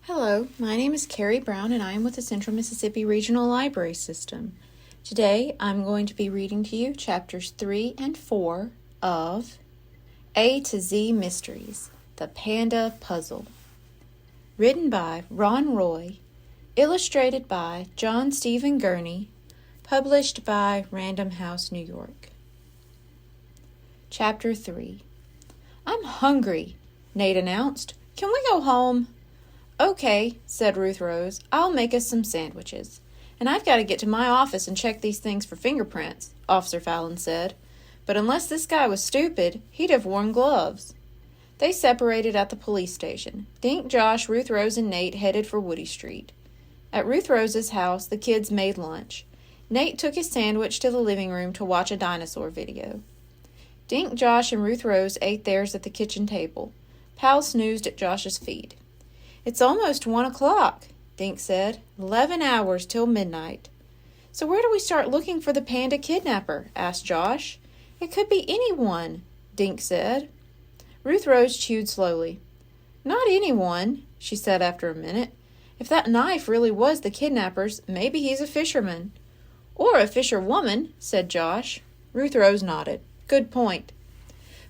Hello, my name is Carrie Brown and I am with the Central Mississippi Regional Library System. Today I'm going to be reading to you chapters 3 and 4 of A to Z Mysteries, The Panda Puzzle. Written by Ron Roy, illustrated by John Stephen Gurney, published by Random House, New York. Chapter 3. I'm hungry, Nate announced. Can we go home? Okay, said Ruth Rose. I'll make us some sandwiches. And I've got to get to my office and check these things for fingerprints, Officer Fallon said. But unless this guy was stupid, he'd have worn gloves. They separated at the police station. Dink, Josh, Ruth Rose, and Nate headed for Woody Street. At Ruth Rose's house, the kids made lunch. Nate took his sandwich to the living room to watch a dinosaur video. Dink, Josh, and Ruth Rose ate theirs at the kitchen table. Pal snoozed at Josh's feet. It's almost 1 o'clock, Dink said. 11 hours till midnight. So where do we start looking for the Panda Kidnapper? Asked Josh. It could be anyone, Dink said. Ruth Rose chewed slowly. Not anyone, she said after a minute. If that knife really was the kidnapper's, maybe he's a fisherman. Or a fisherwoman, said Josh. Ruth Rose nodded. Good point.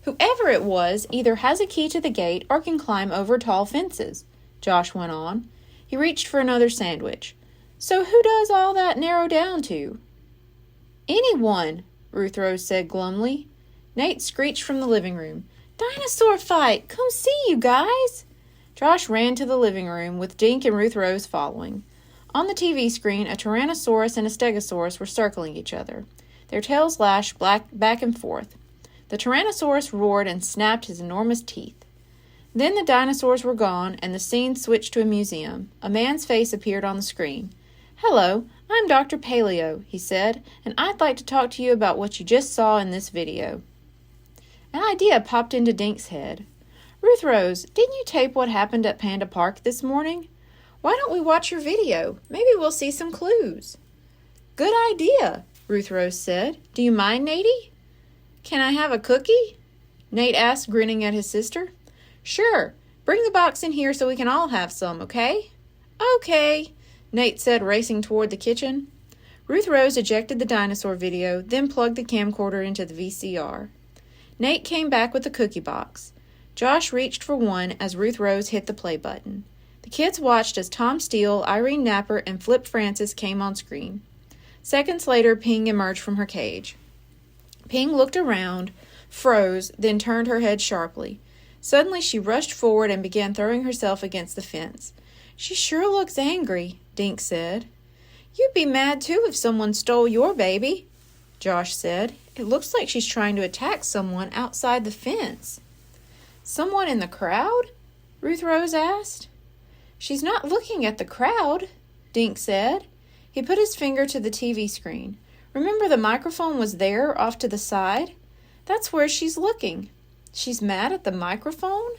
Whoever it was either has a key to the gate or can climb over tall fences, Josh went on. He reached for another sandwich. So who does all that narrow down to? Anyone, Ruth Rose said glumly. Nate screeched from the living room. Dinosaur fight! Come see, you guys! Josh ran to the living room with Dink and Ruth Rose following. On the TV screen, a Tyrannosaurus and a Stegosaurus were circling each other. Their tails lashed back and forth. The Tyrannosaurus roared and snapped his enormous teeth. Then the dinosaurs were gone, and the scene switched to a museum. A man's face appeared on the screen. Hello, I'm Dr. Paleo, he said, and I'd like to talk to you about what you just saw in this video. An idea popped into Dink's head. Ruth Rose, didn't you tape what happened at Panda Park this morning? Why don't we watch your video? Maybe we'll see some clues. Good idea, Ruth Rose said. Do you mind, Natey? Can I have a cookie? Nate asked, grinning at his sister. Sure. Bring the box in here so we can all have some, okay? Okay, Nate said, racing toward the kitchen. Ruth Rose ejected the dinosaur video, then plugged the camcorder into the VCR. Nate came back with the cookie box. Josh reached for one as Ruth Rose hit the play button. The kids watched as Tom Steele, Irene Napper, and Flip Francis came on screen. Seconds later, Ping emerged from her cage. Ping looked around, froze, then turned her head sharply. Suddenly she rushed forward and began throwing herself against the fence. She sure looks angry, Dink said. You'd be mad too if someone stole your baby, Josh said. It looks like she's trying to attack someone outside the fence. Someone in the crowd? Ruth Rose asked. She's not looking at the crowd, Dink said. He put his finger to the TV screen. Remember the microphone was there off to the side? That's where she's looking. She's mad at the microphone?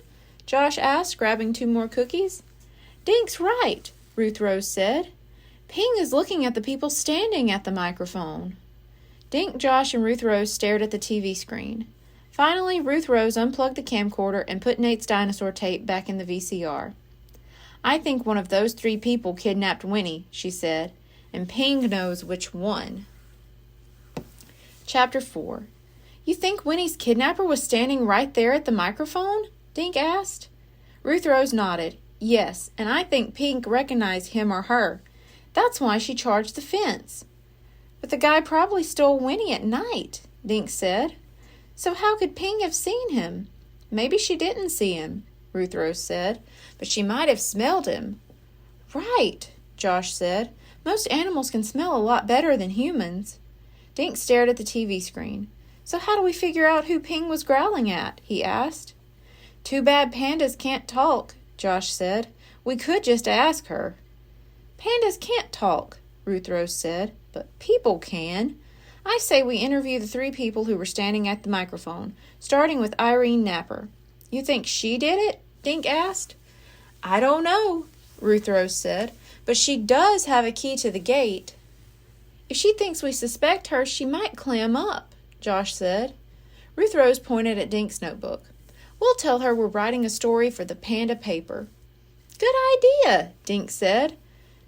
Josh asked, grabbing 2 more cookies. Dink's right, Ruth Rose said. Ping is looking at the people standing at the microphone. Dink, Josh, and Ruth Rose stared at the TV screen. Finally, Ruth Rose unplugged the camcorder and put Nate's dinosaur tape back in the VCR. I think one of those 3 people kidnapped Winnie, she said, and Ping knows which one. Chapter 4. You think Winnie's kidnapper was standing right there at the microphone? Dink asked. Ruth Rose nodded. Yes, and I think Pink recognized him or her. That's why she charged the fence. But the guy probably stole Winnie at night, Dink said. So how could Ping have seen him? Maybe she didn't see him, Ruth Rose said, but she might have smelled him. Right, Josh said. Most animals can smell a lot better than humans. Dink stared at the TV screen. So how do we figure out who Ping was growling at? He asked. Too bad pandas can't talk, Josh said. We could just ask her. Pandas can't talk, Ruth Rose said, but people can. I say we interview the 3 people who were standing at the microphone, starting with Irene Napper. You think she did it? Dink asked. I don't know, Ruth Rose said, but she does have a key to the gate. If she thinks we suspect her, she might clam up, Josh said. Ruth Rose pointed at Dink's notebook. We'll tell her we're writing a story for the Panda paper. Good idea, Dink said.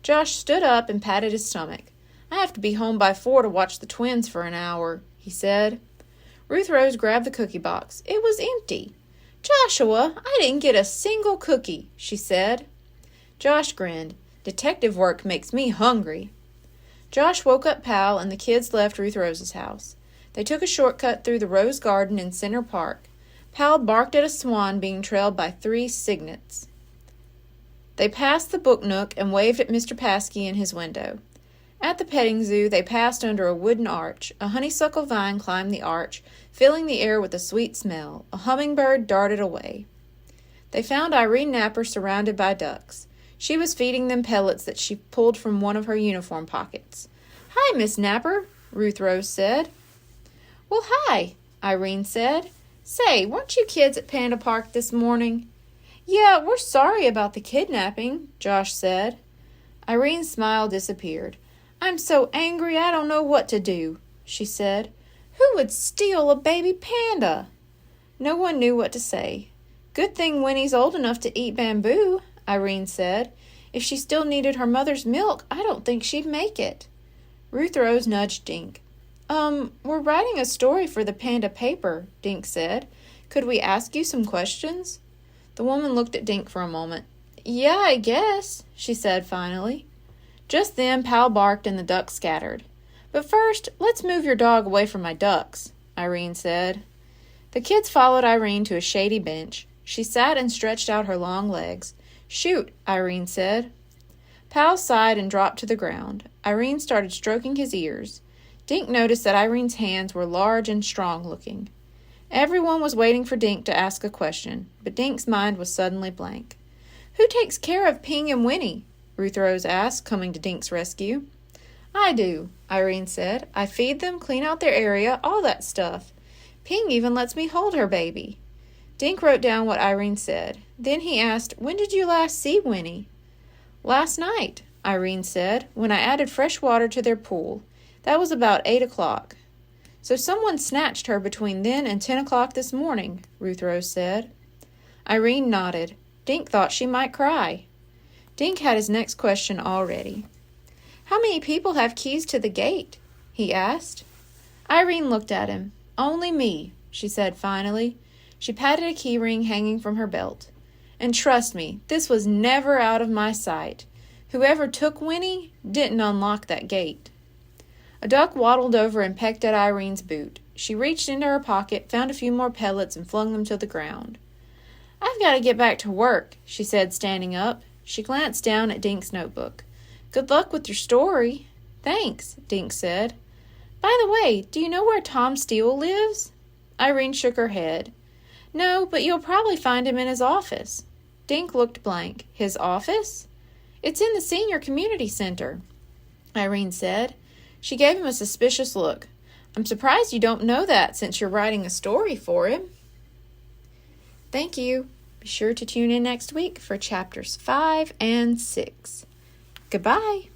Josh stood up and patted his stomach. I have to be home by 4 to watch the twins for an hour, he said. Ruth Rose grabbed the cookie box. It was empty. Joshua, I didn't get a single cookie, she said. Josh grinned. Detective work makes me hungry. Josh woke up Pal and the kids left Ruth Rose's house. They took a shortcut through the rose garden in Center Park. Pal barked at a swan being trailed by 3 cygnets. They passed the book nook and waved at Mr. Paskey in his window. At the petting zoo, they passed under a wooden arch. A honeysuckle vine climbed the arch, filling the air with a sweet smell. A hummingbird darted away. They found Irene Napper surrounded by ducks. She was feeding them pellets that she pulled from one of her uniform pockets. Hi, Miss Napper, Ruth Rose said. Well, hi, Irene said. Say, weren't you kids at Panda Park this morning? Yeah, we're sorry about the kidnapping, Josh said. Irene's smile disappeared. I'm so angry I don't know what to do, she said. Who would steal a baby panda? No one knew what to say. Good thing Winnie's old enough to eat bamboo, Irene said. If she still needed her mother's milk, I don't think she'd make it. Ruth Rose nudged Dink. We're writing a story for the Panda paper, Dink said. Could we ask you some questions? The woman looked at Dink for a moment. Yeah, I guess, she said finally. Just then, Pal barked and the ducks scattered. But first, let's move your dog away from my ducks, Irene said. The kids followed Irene to a shady bench. She sat and stretched out her long legs. Shoot, Irene said. Pal sighed and dropped to the ground. Irene started stroking his ears. Dink noticed that Irene's hands were large and strong-looking. Everyone was waiting for Dink to ask a question, but Dink's mind was suddenly blank. Who takes care of Ping and Winnie? Ruth Rose asked, coming to Dink's rescue. I do, Irene said. I feed them, clean out their area, all that stuff. Ping even lets me hold her baby. Dink wrote down what Irene said. Then he asked, when did you last see Winnie? Last night, Irene said, when I added fresh water to their pool. That was about 8 o'clock. So someone snatched her between then and 10 o'clock this morning, Ruth Rose said. Irene nodded. Dink thought she might cry. Dink had his next question all ready. How many people have keys to the gate? He asked. Irene looked at him. Only me, she said finally. She patted a key ring hanging from her belt. And trust me, this was never out of my sight. Whoever took Winnie didn't unlock that gate. A duck waddled over and pecked at Irene's boot. She reached into her pocket, found a few more pellets, and flung them to the ground. I've got to get back to work, she said, standing up. She glanced down at Dink's notebook. Good luck with your story. Thanks, Dink said. By the way, do you know where Tom Steele lives? Irene shook her head. No, but you'll probably find him in his office. Dink looked blank. His office? It's in the senior community center, Irene said. She gave him a suspicious look. I'm surprised you don't know that since you're writing a story for him. Thank you. Be sure to tune in next week for chapters 5 and 6. Goodbye.